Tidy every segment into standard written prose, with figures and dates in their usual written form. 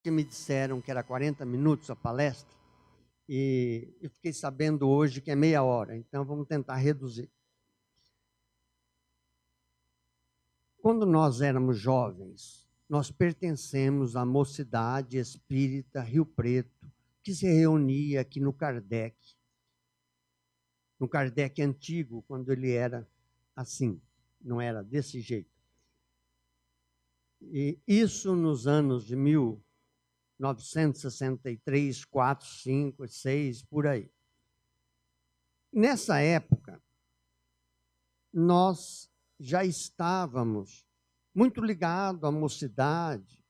que me disseram que era 40 minutos a palestra, e eu fiquei sabendo hoje que é meia hora, então vamos tentar reduzir. Quando nós éramos jovens, nós pertencemos à Mocidade Espírita Rio Preto, que se reunia aqui no Kardec antigo, quando ele era assim, não era desse jeito. E isso nos anos de 1963, 4, 5, 6, por aí. Nessa época, nós já estávamos muito ligados à mocidade,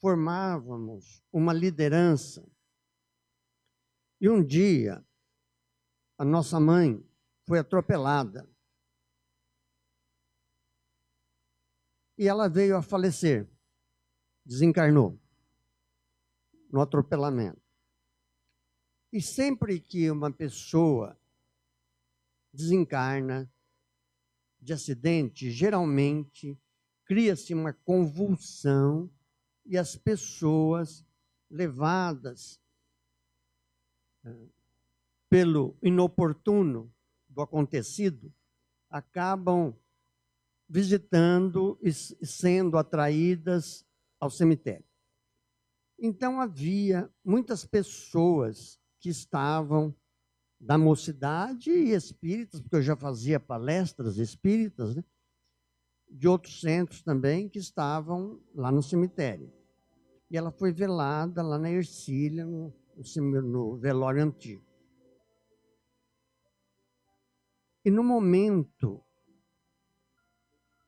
formávamos uma liderança. E um dia, a nossa mãe foi atropelada. E ela veio a falecer, desencarnou no atropelamento. E sempre que uma pessoa desencarna de acidente, geralmente cria-se uma convulsão e as pessoas levadas pelo inoportuno do acontecido acabam visitando e sendo atraídas ao cemitério. Então havia muitas pessoas que estavam da mocidade e espíritas, porque eu já fazia palestras espíritas, né? De outros centros também, que estavam lá no cemitério. E ela foi velada lá na Ercília, no velório antigo. E no momento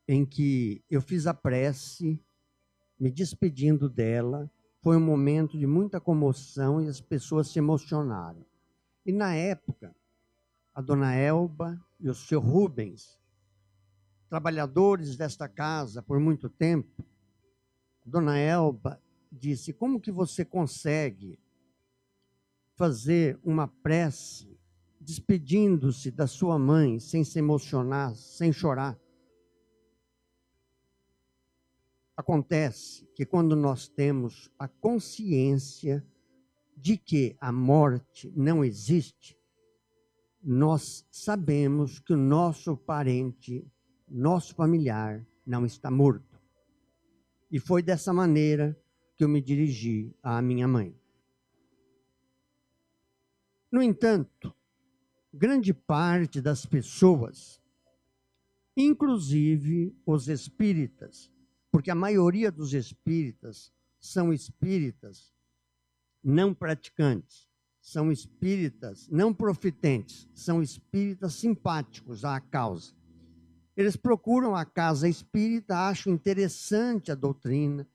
em que eu fiz a prece, me despedindo dela, foi um momento de muita comoção e as pessoas se emocionaram. E na época, a dona Elba e o seu Rubens, trabalhadores desta casa por muito tempo, a dona Elba disse: como que você consegue fazer uma prece despedindo-se da sua mãe sem se emocionar, sem chorar? Acontece que quando nós temos a consciência de que a morte não existe, nós sabemos que o nosso parente, nosso familiar, não está morto. E foi dessa maneira que eu me dirigi à minha mãe. No entanto, grande parte das pessoas, inclusive os espíritas, porque a maioria dos espíritas são espíritas não praticantes, são espíritas não profitentes, são espíritas simpáticos à causa. Eles procuram a casa espírita, acham interessante a doutrina,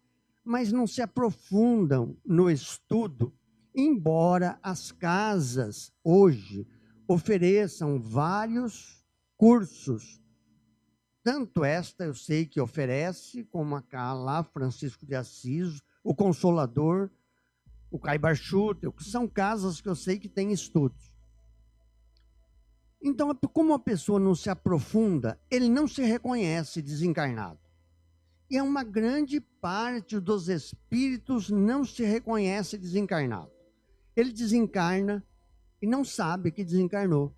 mas não se aprofundam no estudo, embora as casas hoje ofereçam vários cursos. Tanto esta eu sei que oferece, como a lá, Francisco de Assis, o Consolador, o Caibar Schutel, que são casas que eu sei que têm estudos. Então, como a pessoa não se aprofunda, ele não se reconhece desencarnado. E é uma grande parte dos espíritos não se reconhece desencarnado. Ele desencarna e não sabe que desencarnou.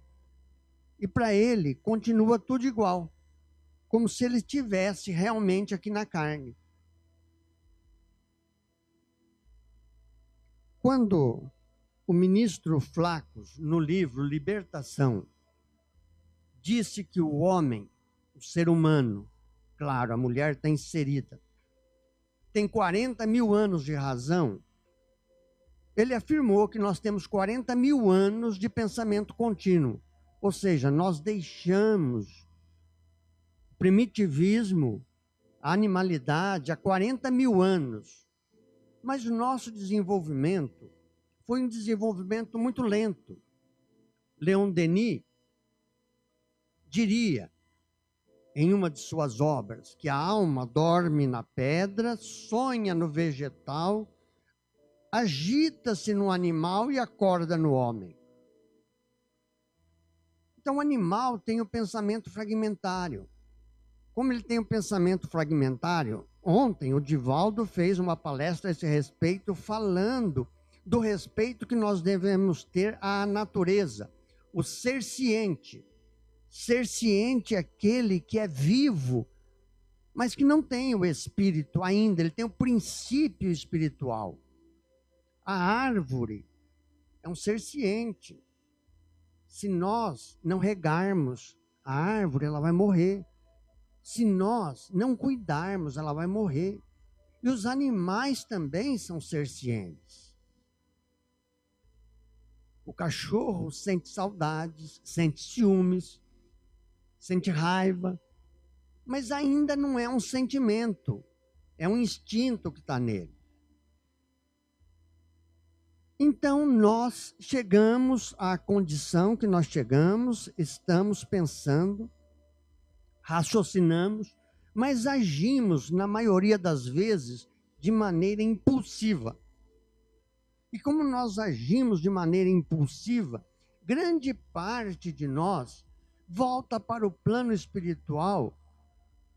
E para ele, continua tudo igual, como se ele estivesse realmente aqui na carne. Quando o ministro Flacos, no livro Libertação, disse que o homem, o ser humano, claro, a mulher está inserida, tem 40 mil anos de razão, ele afirmou que nós temos 40 mil anos de pensamento contínuo. Ou seja, nós deixamos o primitivismo, a animalidade há 40 mil anos. Mas o nosso desenvolvimento foi um desenvolvimento muito lento. Leon Denis diria, em uma de suas obras, que a alma dorme na pedra, sonha no vegetal, agita-se no animal e acorda no homem. Então, o animal tem o pensamento fragmentário. Como ele tem o pensamento fragmentário, Ontem o Divaldo fez uma palestra a esse respeito, falando do respeito que nós devemos ter à natureza, o ser ciente. Ser ciente é aquele que é vivo, mas que não tem o espírito ainda, ele tem o princípio espiritual. A árvore é um ser ciente. Se nós não regarmos a árvore, ela vai morrer. Se nós não cuidarmos, ela vai morrer. E os animais também são seres cientes. O cachorro sente saudades, sente ciúmes, sente raiva, mas ainda não é um sentimento, é um instinto que está nele. Então, nós chegamos à condição que nós chegamos, estamos pensando, raciocinamos, mas agimos, na maioria das vezes, de maneira impulsiva. E como nós agimos de maneira impulsiva, grande parte de nós volta para o plano espiritual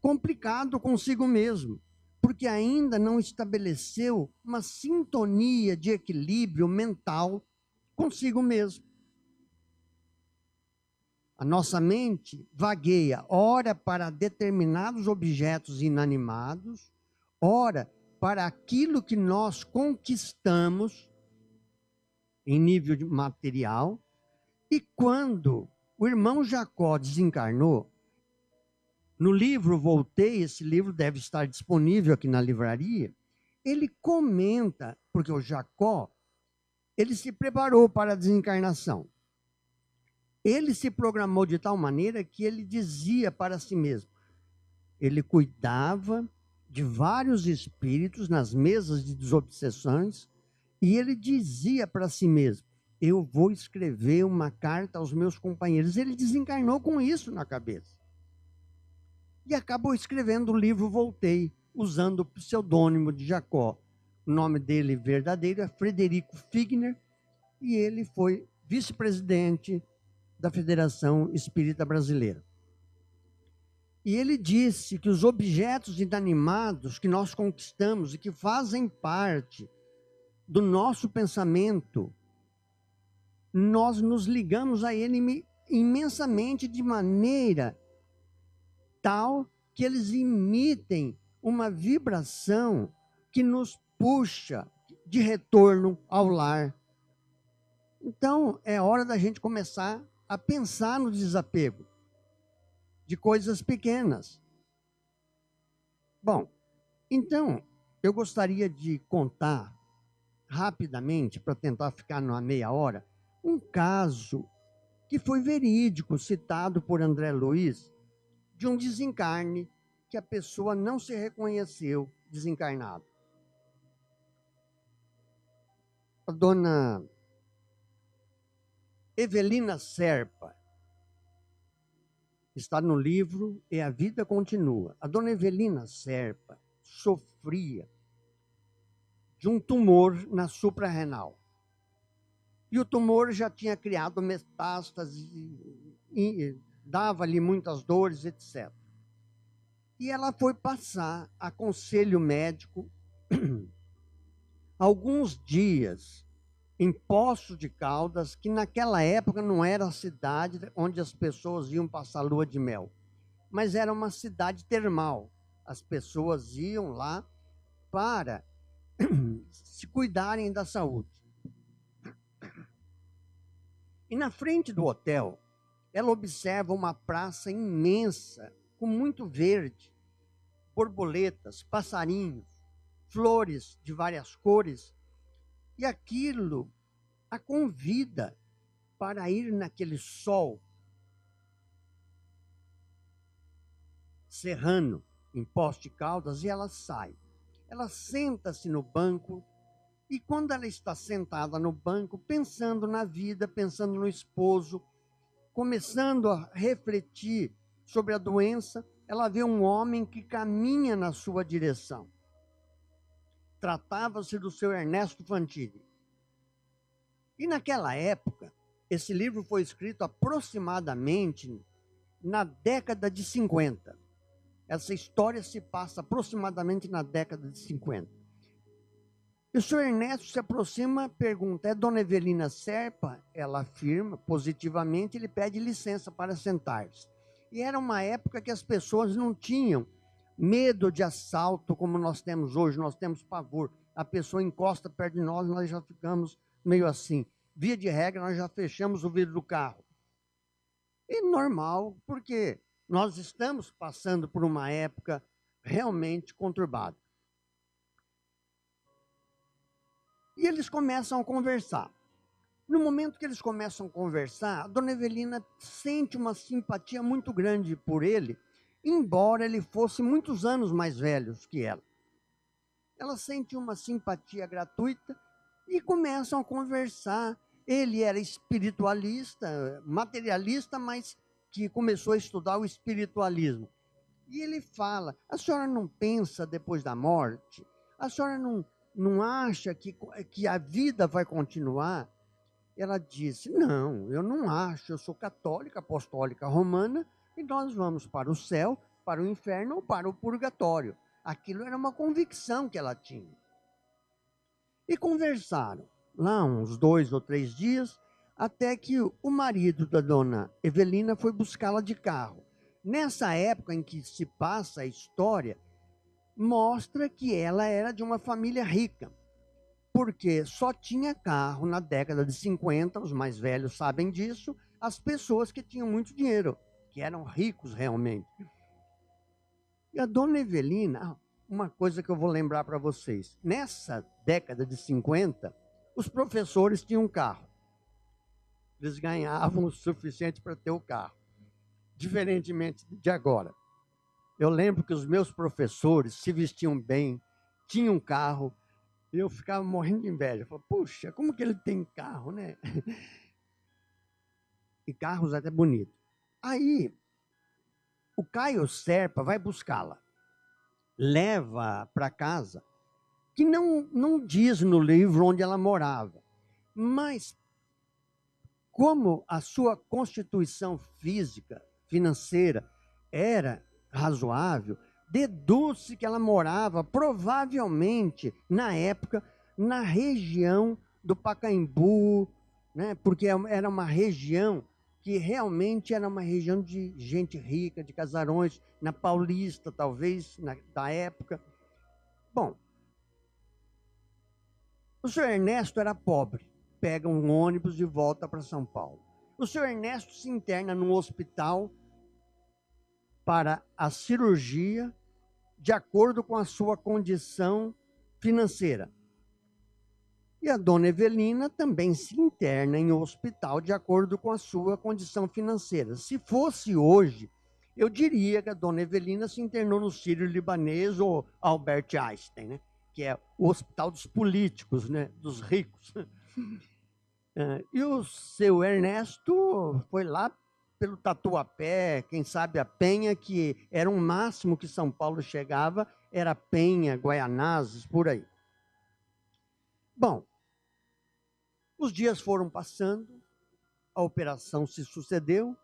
complicado consigo mesmo, porque ainda não estabeleceu uma sintonia de equilíbrio mental consigo mesmo. A nossa mente vagueia, ora para determinados objetos inanimados, ora para aquilo que nós conquistamos em nível material. E quando o irmão Jacó desencarnou, no livro Voltei, esse livro deve estar disponível aqui na livraria, ele comenta, porque o Jacó, ele se preparou para a desencarnação. Ele se programou de tal maneira que ele dizia para si mesmo, ele cuidava de vários espíritos nas mesas de desobsessões, e ele dizia para si mesmo, eu vou escrever uma carta aos meus companheiros. Ele desencarnou com isso na cabeça. E acabou escrevendo o livro Voltei, usando o pseudônimo de Jacó. O nome dele verdadeiro é Frederico Figner, e ele foi vice-presidente da Federação Espírita Brasileira. E ele disse que os objetos inanimados que nós conquistamos e que fazem parte do nosso pensamento, nós nos ligamos a ele imensamente de maneira tal que eles emitem uma vibração que nos puxa de retorno ao lar. Então, é hora da gente começar a pensar no desapego de coisas pequenas. Bom, então, eu gostaria de contar rapidamente, para tentar ficar numa meia hora, um caso que foi verídico, citado por André Luiz, de um desencarne que a pessoa não se reconheceu desencarnado. A dona Evelina Serpa, está no livro E a Vida Continua. A dona Evelina Serpa sofria de um tumor na suprarrenal. E o tumor já tinha criado metástase, dava-lhe muitas dores, etc. E ela foi passar a conselho médico alguns dias em Poços de Caldas, que naquela época não era a cidade onde as pessoas iam passar lua de mel, mas era uma cidade termal. As pessoas iam lá para se cuidarem da saúde. E na frente do hotel, ela observa uma praça imensa, com muito verde, borboletas, passarinhos, flores de várias cores, e aquilo a convida para ir naquele sol serrano, em Poços de Caldas, e ela sai. Ela senta-se no banco, e quando ela está sentada no banco, pensando na vida, pensando no esposo, começando a refletir sobre a doença, ela vê um homem que caminha na sua direção. Tratava-se do seu Ernesto Fantini. E naquela época, esse livro foi escrito aproximadamente na década de 50. Essa história se passa aproximadamente na década de 50. E o senhor Ernesto se aproxima, pergunta, é Dona Evelina Serpa? Ela afirma positivamente, ele pede licença para sentar-se. E era uma época que as pessoas não tinham medo de assalto como nós temos hoje, nós temos pavor. A pessoa encosta perto de nós, nós já ficamos meio assim. Via de regra, nós já fechamos o vidro do carro. E normal, porque nós estamos passando por uma época realmente conturbada. E eles começam a conversar. No momento que eles começam a conversar, a Dona Evelina sente uma simpatia muito grande por ele, embora ele fosse muitos anos mais velho que ela. Ela sente uma simpatia gratuita e começam a conversar. Ele era espiritualista, materialista, mas que começou a estudar o espiritualismo. E ele fala, a senhora não pensa depois da morte? A senhora não acha que a vida vai continuar? Ela disse, não, eu não acho, eu sou católica, apostólica romana, e nós vamos para o céu, para o inferno ou para o purgatório. Aquilo era uma convicção que ela tinha. E conversaram lá uns 2 ou 3 dias, até que o marido da dona Evelina foi buscá-la de carro. Nessa época em que se passa a história, mostra que ela era de uma família rica, porque só tinha carro na década de 50, os mais velhos sabem disso, as pessoas que tinham muito dinheiro, que eram ricos realmente. E a dona Evelina, uma coisa que eu vou lembrar para vocês, nessa década de 50, os professores tinham carro. Eles ganhavam o suficiente para ter o carro, diferentemente de agora. Eu lembro que os meus professores se vestiam bem, tinham carro, e eu ficava morrendo de inveja. Eu falava, puxa, como que ele tem carro, né? E carros até bonitos. Aí, o Caio Serpa vai buscá-la, leva para casa, que não diz no livro onde ela morava, mas como a sua constituição física, financeira, era razoável, deduz-se que ela morava, provavelmente, na época, na região do Pacaembu, né? Porque era uma região que realmente era uma região de gente rica, de casarões, na Paulista, talvez, da época. Bom, o senhor Ernesto era pobre, pega um ônibus de volta para São Paulo. O senhor Ernesto se interna num hospital para a cirurgia de acordo com a sua condição financeira. E a dona Evelina também se interna em um hospital de acordo com a sua condição financeira. Se fosse hoje, eu diria que a dona Evelina se internou no Sírio-Libanês ou Albert Einstein, né? Que é o hospital dos políticos, né? Dos ricos. E o seu Ernesto foi lá pelo Tatuapé, quem sabe a Penha, que era um máximo que São Paulo chegava, era Penha, Guaianazes, por aí. Bom, os dias foram passando, a operação se sucedeu,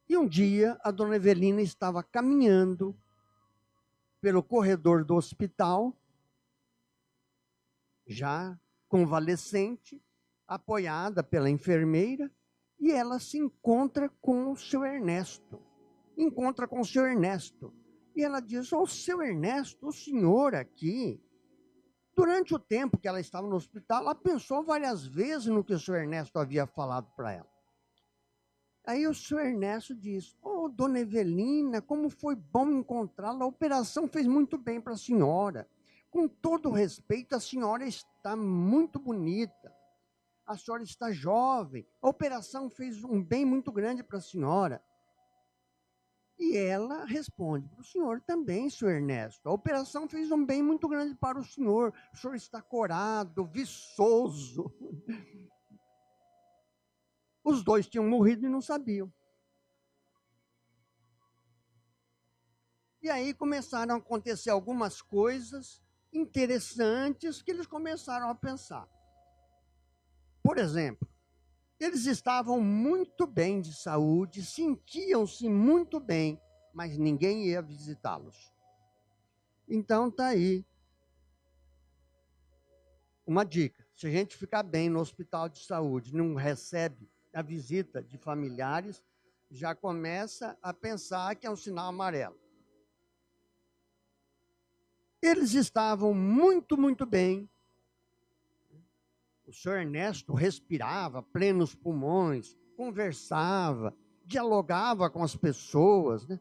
e um dia a dona Evelina estava caminhando pelo corredor do hospital, já convalescente, apoiada pela enfermeira, e ela se encontra com o seu Ernesto. Encontra com o seu Ernesto. E ela diz, ô, seu Ernesto, o senhor aqui. Durante o tempo que ela estava no hospital, ela pensou várias vezes no que o seu Ernesto havia falado para ela. Aí o seu Ernesto diz, ô, dona Evelina, como foi bom encontrá-la, a operação fez muito bem para a senhora. Com todo respeito, a senhora está muito bonita. A senhora está jovem, a operação fez um bem muito grande para a senhora. E ela responde, para o senhor também, senhor Ernesto, a operação fez um bem muito grande para o senhor está corado, viçoso. Os dois tinham morrido e não sabiam. E aí começaram a acontecer algumas coisas interessantes que eles começaram a pensar. Por exemplo, eles estavam muito bem de saúde, sentiam-se muito bem, mas ninguém ia visitá-los. Então está aí uma dica. Se a gente ficar bem no hospital de saúde, não recebe a visita de familiares, já começa a pensar que é um sinal amarelo. Eles estavam muito, muito bem. O senhor Ernesto respirava plenos pulmões, conversava, dialogava com as pessoas, né?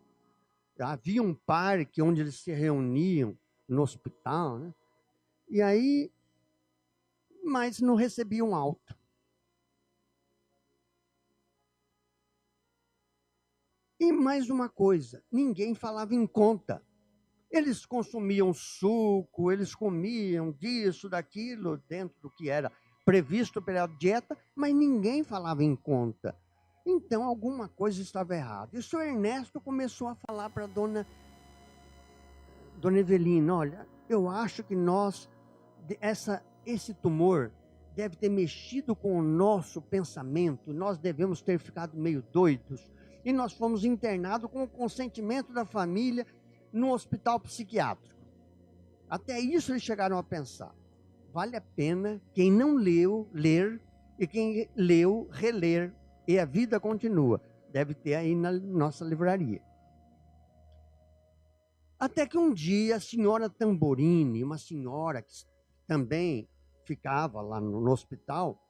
Havia um parque onde eles se reuniam no hospital, né? E aí, mas não recebiam alta. E mais uma coisa, ninguém falava em conta. Eles consumiam suco, eles comiam disso, daquilo, dentro do que era previsto pela dieta, mas ninguém falava em conta. Então, alguma coisa estava errada. E o senhor Ernesto começou a falar para a dona Evelina, olha, eu acho que esse tumor deve ter mexido com o nosso pensamento, nós devemos ter ficado meio doidos, e nós fomos internados com o consentimento da família no hospital psiquiátrico. Até isso eles chegaram a pensar. Vale a pena quem não leu, ler, e quem leu, reler, e a vida continua. Deve ter aí na nossa livraria. Até que um dia a senhora Tamborini, uma senhora que também ficava lá no hospital,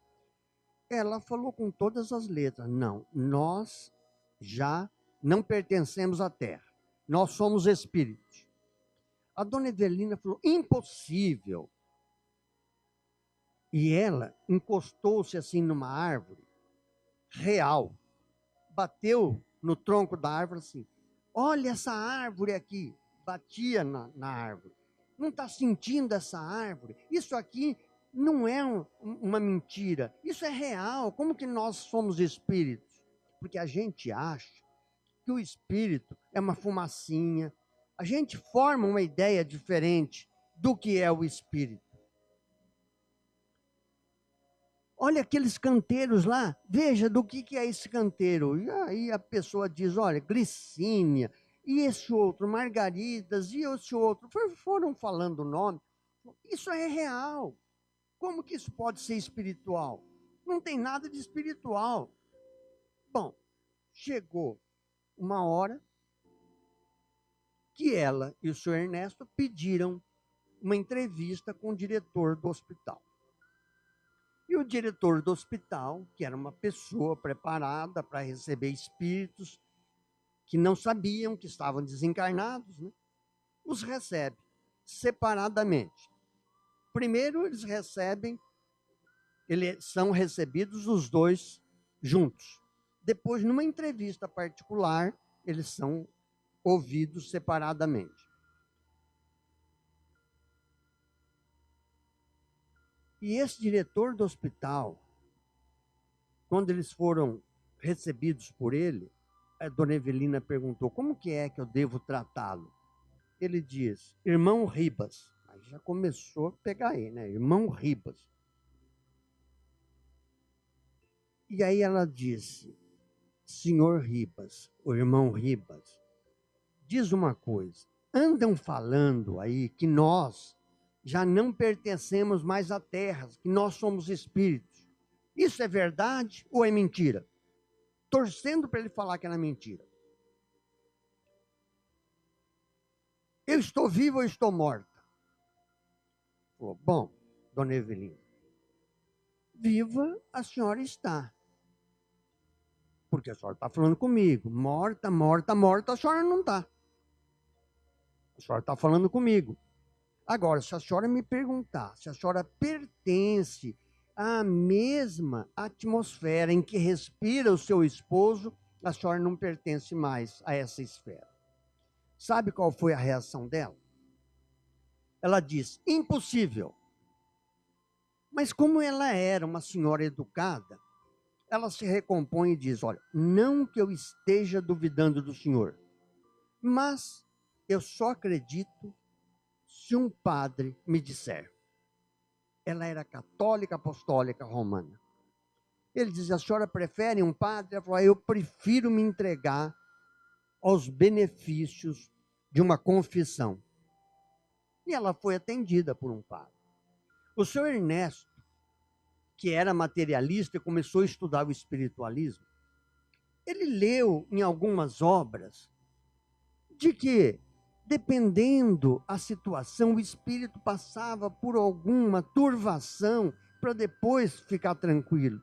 ela falou com todas as letras, não, nós já não pertencemos à terra, nós somos espíritos. A dona Evelina falou, impossível. E ela encostou-se assim numa árvore real, bateu no tronco da árvore assim, olha essa árvore aqui, batia na árvore. Não está sentindo essa árvore? Isso aqui não é uma mentira, isso é real. Como que nós somos espíritos? Porque a gente acha que o espírito é uma fumacinha, a gente forma uma ideia diferente do que é o espírito. Olha aqueles canteiros lá, veja do que é esse canteiro. E aí a pessoa diz, olha, glicínia, e esse outro, margaridas, e esse outro. Foram falando o nome. Isso é real. Como que isso pode ser espiritual? Não tem nada de espiritual. Bom, chegou uma hora que ela e o senhor Ernesto pediram uma entrevista com o diretor do hospital. E o diretor do hospital, que era uma pessoa preparada para receber espíritos que não sabiam que estavam desencarnados, né, os recebe separadamente. Primeiro eles são recebidos os dois juntos. Depois, numa entrevista particular, eles são ouvidos separadamente. E esse diretor do hospital, quando eles foram recebidos por ele, a dona Evelina perguntou, como que é que eu devo tratá-lo? Ele diz, irmão Ribas. Aí já começou a pegar aí, né? Irmão Ribas. E aí ela disse, senhor Ribas, o irmão Ribas, diz uma coisa, andam falando aí que nós já não pertencemos mais à terra, que nós somos espíritos. Isso é verdade ou é mentira? Torcendo para ele falar que era mentira. Eu estou viva ou estou morta? Falou, bom, dona Evelina, viva a senhora está. Porque a senhora está falando comigo. Morta, morta, morta, a senhora não está. A senhora está falando comigo. Agora, se a senhora me perguntar se a senhora pertence à mesma atmosfera em que respira o seu esposo, a senhora não pertence mais a essa esfera. Sabe qual foi a reação dela? Ela disse, impossível. Mas como ela era uma senhora educada, ela se recompõe e diz, olha, não que eu esteja duvidando do senhor, mas eu só acredito se um padre me disser. Ela era católica apostólica romana. Ele diz, a senhora prefere um padre? Ela falou, eu prefiro me entregar aos benefícios de uma confissão. E ela foi atendida por um padre. O senhor Ernesto, que era materialista e começou a estudar o espiritualismo, ele leu em algumas obras de que, dependendo a situação, o espírito passava por alguma turvação para depois ficar tranquilo.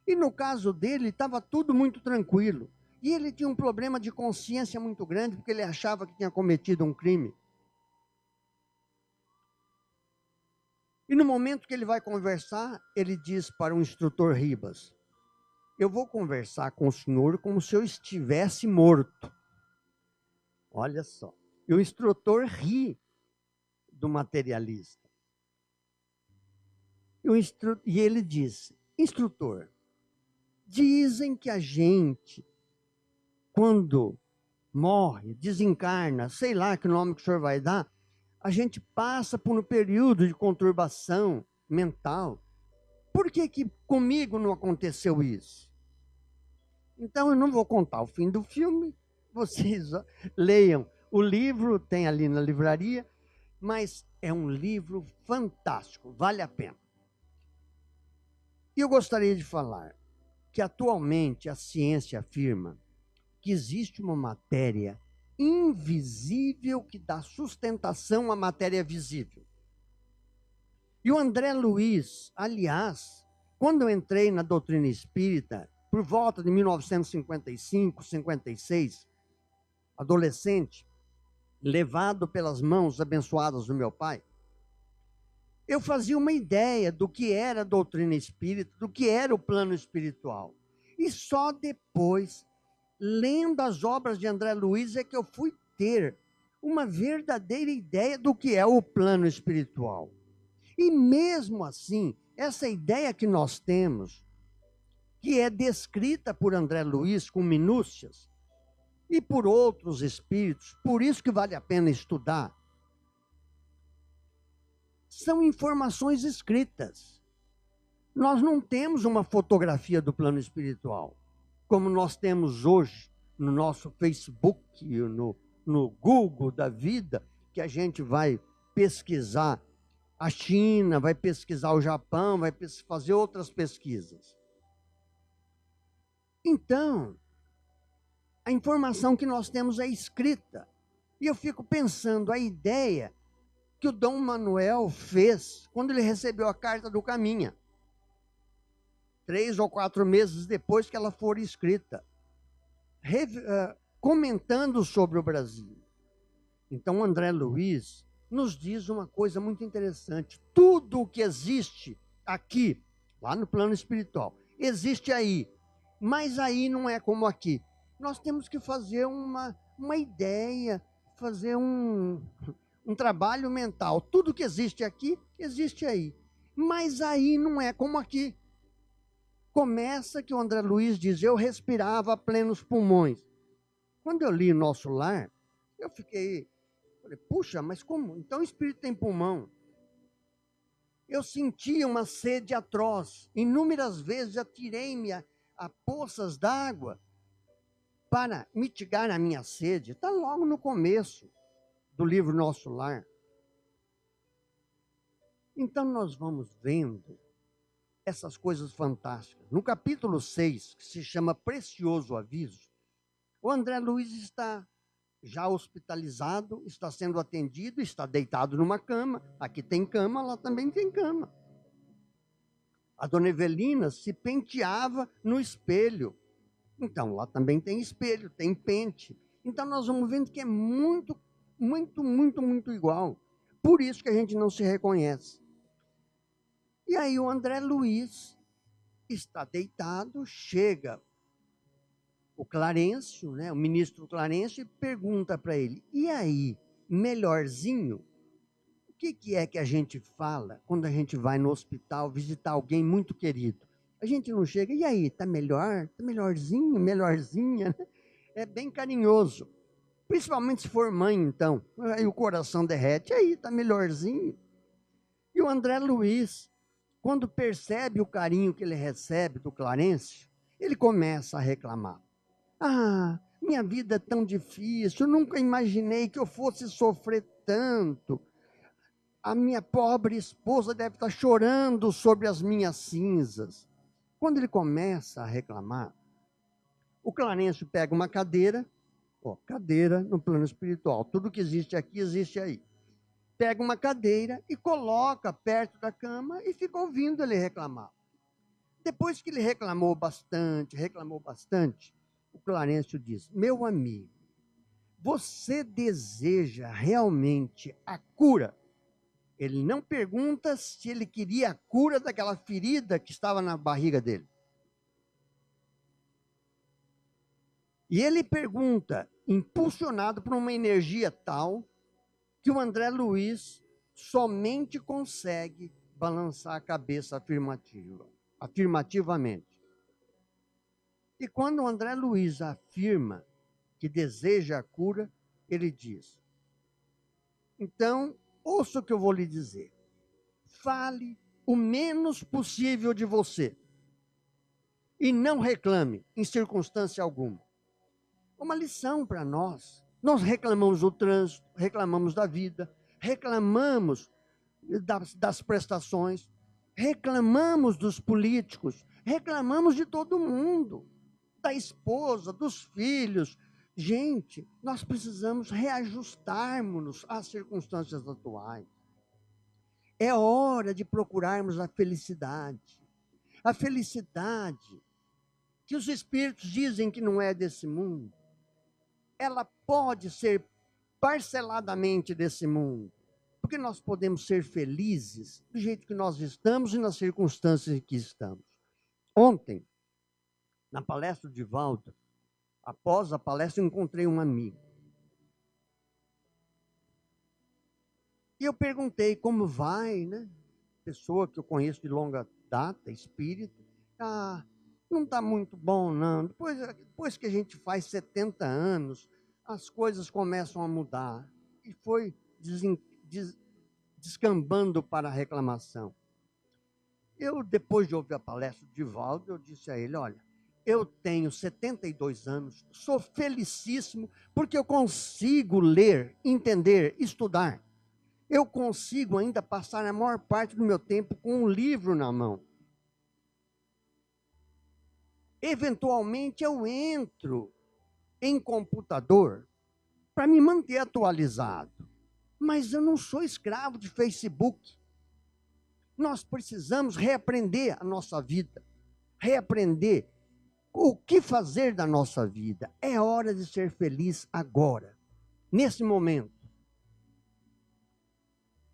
E no caso dele, estava tudo muito tranquilo. E ele tinha um problema de consciência muito grande, porque ele achava que tinha cometido um crime. E no momento que ele vai conversar, ele diz para o instrutor Ribas: eu vou conversar com o senhor como se eu estivesse morto. Olha só. E o instrutor ri do materialista. E ele disse: instrutor, dizem que a gente, quando morre, desencarna, sei lá que nome que o senhor vai dar, a gente passa por um período de conturbação mental. Por que comigo não aconteceu isso? Então eu não vou contar o fim do filme, vocês leiam o livro, tem ali na livraria, mas é um livro fantástico, vale a pena. E eu gostaria de falar que atualmente a ciência afirma que existe uma matéria invisível que dá sustentação à matéria visível. E o André Luiz, aliás, quando eu entrei na doutrina espírita, por volta de 1955, 56, adolescente, levado pelas mãos abençoadas do meu pai, eu fazia uma ideia do que era a doutrina espírita, do que era o plano espiritual. E só depois, lendo as obras de André Luiz, é que eu fui ter uma verdadeira ideia do que é o plano espiritual. E mesmo assim, essa ideia que nós temos, que é descrita por André Luiz com minúcias, e por outros espíritos, por isso que vale a pena estudar, são informações escritas. Nós não temos uma fotografia do plano espiritual, como nós temos hoje no nosso Facebook, no Google da vida, que a gente vai pesquisar a China, vai pesquisar o Japão, vai fazer outras pesquisas. Então, a informação que nós temos é escrita. E eu fico pensando, a ideia que o Dom Manuel fez quando ele recebeu a carta do Caminha, 3 ou 4 meses depois que ela for escrita, comentando sobre o Brasil. Então, André Luiz nos diz uma coisa muito interessante: tudo o que existe aqui, lá no plano espiritual, existe aí, mas aí não é como aqui. Nós temos que fazer uma ideia, fazer um trabalho mental. Tudo que existe aqui, existe aí. Mas aí não é como aqui. Começa que o André Luiz diz: eu respirava a plenos pulmões. Quando eu li Nosso Lar, eu falei, puxa, mas como? Então o espírito tem pulmão. Eu sentia uma sede atroz. Inúmeras vezes atirei-me a poças d'água para mitigar a minha sede. Está logo no começo do livro Nosso Lar. Então nós vamos vendo essas coisas fantásticas. No capítulo 6, que se chama Precioso Aviso, o André Luiz está já hospitalizado, está sendo atendido, está deitado numa cama. Aqui tem cama, lá também tem cama. A dona Evelina se penteava no espelho. Então, lá também tem espelho, tem pente. Então, nós vamos vendo que é muito, muito, muito, muito igual. Por isso que a gente não se reconhece. E aí o André Luiz está deitado, chega o Clarencio, né, o ministro Clarencio, e pergunta para ele: e aí, melhorzinho? O que é que a gente fala quando a gente vai no hospital visitar alguém muito querido? A gente não chega: e aí, tá melhor? Tá melhorzinho, melhorzinha? É bem carinhoso. Principalmente se for mãe, então. Aí o coração derrete: e aí, tá melhorzinho? E o André Luiz, quando percebe o carinho que ele recebe do Clarencio, ele começa a reclamar. Ah, Minha vida é tão difícil, eu nunca imaginei que eu fosse sofrer tanto. A minha pobre esposa deve estar chorando sobre as minhas cinzas. Quando ele começa a reclamar, o Clarencio pega uma cadeira, cadeira no plano espiritual, tudo que existe aqui existe aí. Pega uma cadeira e coloca perto da cama e fica ouvindo ele reclamar. Depois que ele reclamou bastante, o Clarencio diz: meu amigo, você deseja realmente a cura? Ele não pergunta se ele queria a cura daquela ferida que estava na barriga dele. E ele pergunta, impulsionado por uma energia tal, que o André Luiz somente consegue balançar a cabeça afirmativamente. E quando o André Luiz afirma que deseja a cura, ele diz: então, ouça o que eu vou lhe dizer. Fale o menos possível de você. E não reclame em circunstância alguma. Uma lição para nós. Nós reclamamos do trânsito, reclamamos da vida, reclamamos das prestações, reclamamos dos políticos, reclamamos de todo mundo, da esposa, dos filhos. Gente, nós precisamos reajustarmos-nos às circunstâncias atuais. É hora de procurarmos a felicidade. A felicidade que os espíritos dizem que não é desse mundo, ela pode ser parceladamente desse mundo, porque nós podemos ser felizes do jeito que nós estamos e nas circunstâncias em que estamos. Ontem, na palestra de Divaldo, após a palestra, eu encontrei um amigo. E eu perguntei como vai, né? Pessoa que eu conheço de longa data, espírita. Não está muito bom, não. Depois que a gente faz 70 anos, as coisas começam a mudar. E foi descambando para a reclamação. Eu, depois de ouvir a palestra de Divaldo, eu disse a ele: olha, eu tenho 72 anos, sou felicíssimo, porque eu consigo ler, entender, estudar. Eu consigo ainda passar a maior parte do meu tempo com um livro na mão. Eventualmente eu entro em computador para me manter atualizado. Mas eu não sou escravo de Facebook. Nós precisamos reaprender a nossa vida, reaprender o que fazer da nossa vida. É hora de ser feliz agora, nesse momento.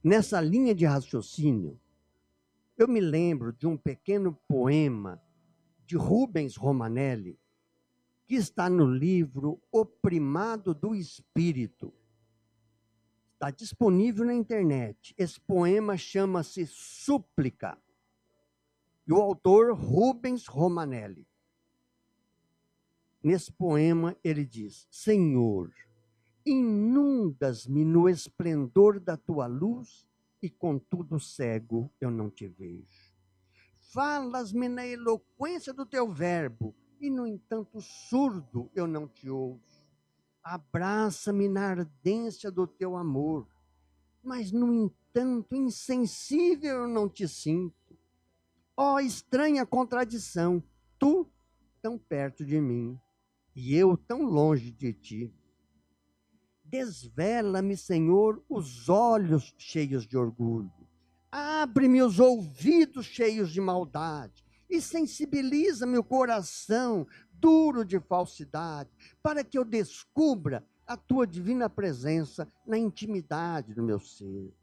Nessa linha de raciocínio, eu me lembro de um pequeno poema de Rubens Romanelli, que está no livro O Primado do Espírito. Está disponível na internet. Esse poema chama-se Súplica. E o autor, Rubens Romanelli. Nesse poema ele diz: Senhor, inundas-me no esplendor da tua luz e contudo cego eu não te vejo. Falas-me na eloquência do teu verbo e no entanto surdo eu não te ouço. Abraça-me na ardência do teu amor, mas no entanto insensível eu não te sinto. Ó estranha contradição, tu tão perto de mim e eu tão longe de ti. Desvela-me, Senhor, os olhos cheios de orgulho. Abre-me os ouvidos cheios de maldade. E sensibiliza-me o coração duro de falsidade, para que eu descubra a tua divina presença na intimidade do meu ser.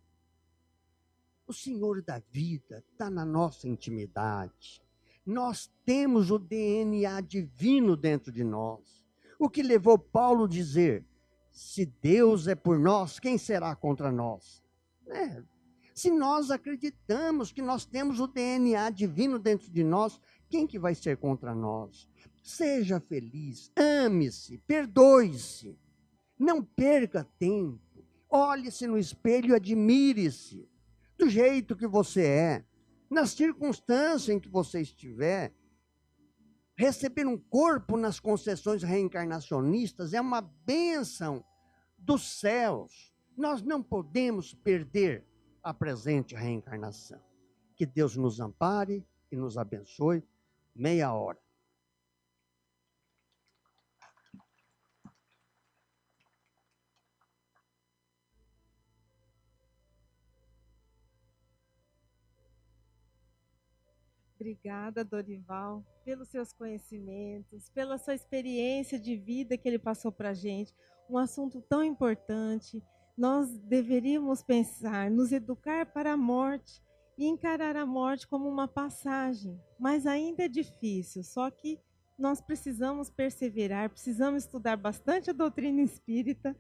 O Senhor da vida está na nossa intimidade. Nós temos o DNA divino dentro de nós. O que levou Paulo a dizer: se Deus é por nós, quem será contra nós? Se nós acreditamos que nós temos o DNA divino dentro de nós, quem que vai ser contra nós? Seja feliz, ame-se, perdoe-se, não perca tempo, olhe-se no espelho e admire-se, do jeito que você é, nas circunstâncias em que você estiver. Receber um corpo nas concessões reencarnacionistas é uma bênção dos céus. Nós não podemos perder a presente reencarnação. Que Deus nos ampare e nos abençoe. Meia hora. Obrigada, Dorival, pelos seus conhecimentos, pela sua experiência de vida que ele passou para a gente. Um assunto tão importante. Nós deveríamos pensar, nos educar para a morte e encarar a morte como uma passagem. Mas ainda é difícil, só que nós precisamos perseverar, precisamos estudar bastante a doutrina espírita